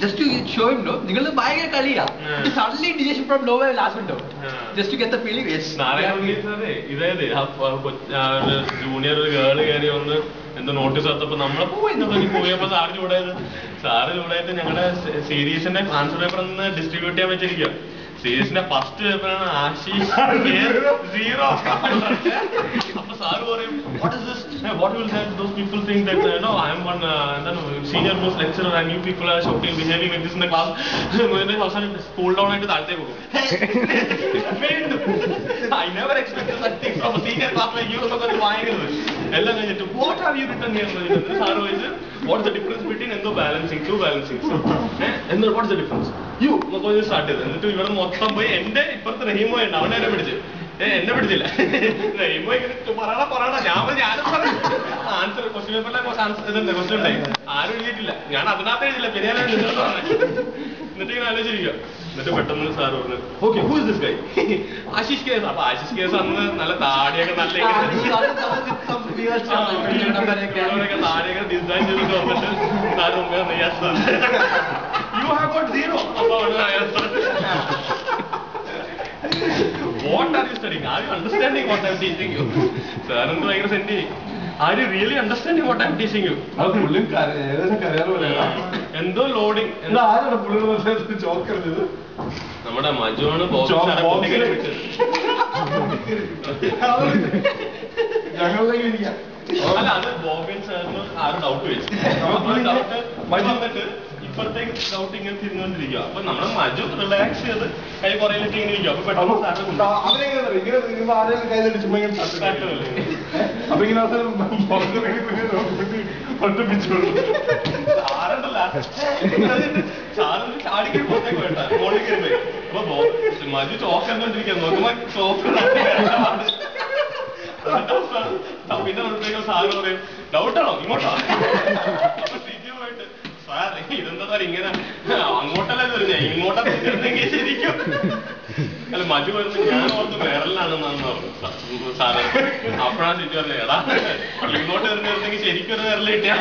just to show him, no, നിങ്ങൾ ഭയങ്കര കളിയാ. Suddenly DJ from nowhere last window. Just to get the feeling, yes. ഇതേ junior girl കയറി ഒന്ന് എന്തോ നോട്ടീസ് വന്നപ്പോ നമ്മളെ പോയപ്പോ സാറ് ചൂടായിട്ട് ഞങ്ങളുടെ സീരീസിന്റെ ആൻസർ പേപ്പർ ഒന്ന് ഡിസ്ട്രിബ്യൂട്ട് ചെയ്യാൻ വെച്ചിരിക്കുക. സീരീസിന്റെ ഫസ്റ്റ് പേപ്പറാണ് ആശീഷ് 0. അപ്പൊ സാറ് പറയും what will that those people think that no I am one senior most lecturer and you people are shouting behaving like this in the class. അവസാനം സ്കൂൾ ഡൗൺ ആയിട്ട് താഴത്തേക്ക് പോകും. I never expected such things from a senior class like you. എല്ലാം കഴിഞ്ഞിട്ട് what have you written here? Sir ചോദിച്ചു what is the difference between എന്തോ balancing to balancing എന്തോ what is the difference? You start ചെയ്ത് എന്നിട്ട് ഇവിടെ മൊത്തം പോയി എന്റെ ഇപ്പുറത്ത് റഹീമോ ഉണ്ട് അവനെ എന്നെ പിടിച്ചു. എന്നെ പിടിച്ചില്ല. റഹീമോ ഇങ്ങനെ പറയണ ഞാനും പറഞ്ഞു ആൻസർ ക്വസ്റ്റ്യൻ പേപ്പറിലെ ക്വസ്റ്റ്യൻ ഉണ്ടായി ആരും എഴുതിയിട്ടില്ല. ഞാൻ അതിനകത്ത് എഴുതില്ല പിന്നെ ഞാൻ എന്നിട്ട് ഇങ്ങനെ ആലോചിച്ചിരിക്കുക. എന്നിട്ട് പെട്ടെന്ന് സാർ പറഞ്ഞു okay who is this guy? Ashish case. അപ്പൊ ആശിഷ് കേസ് അന്ന് നല്ല താടിയൊക്കെ നല്ല താടിയൊക്കെ ഡിസൈൻ ചെയ്തിട്ട് വന്നിട്ട് sir you have got 0. What are you studying? Are you understanding what I am teaching you? Sir, and ഭയങ്കര saint. Are you really understanding what I am teaching you? എന്തോ loading. നമ്മുടെ മജുവാണ് അല്ല അത് ബോബിൻ സാറിന് ആരും doubt വെച്ചു. വന്നിട്ട് ഇപ്പഴത്തേക്ക് doubt ഇങ്ങനെ തിരിഞ്ഞുകൊണ്ടിരിക്കുക. അപ്പൊ നമ്മുടെ മജു റിലാക്സ് ചെയ്ത് കൈ കുറയിലിട്ട് ഇങ്ങനെ ഇരിക്കും. അപ്പൊ പെട്ടെന്ന് സാറ് സാറിന് ചാടിക്കൽ പുറത്തേക്ക് വേണ്ട മോളിൽ കയറി. അപ്പൊ മജു ചോക്ക് കണ്ടോണ്ടിരിക്കുക. നോക്കുമ്പോ ചോക്ക് പിന്നെ വന്നത്തേക്ക് സാറ് പറയും ഡൗട്ടാണോ ഇങ്ങോട്ടാ? സാർ ഇതെന്താ സാർ ഇങ്ങനെ അങ്ങോട്ടല്ലേ വരുന്നേ ഇങ്ങോട്ടാ തിരിഞ്ഞിരുന്നെങ്കിൽ ശരിക്കും. അല്ല മജു വരുന്നത് ഞാൻ ഓർത്ത് വിരലാണെന്നാന്ന് പറഞ്ഞു സാറ്. അപ്പോഴാണ് സിറ്റി പറഞ്ഞത് എടാ ഇങ്ങോട്ട് വരുന്നിരുന്നെങ്കിൽ ശരിക്കും ഒരു വിരൽ കിട്ടിയാൽ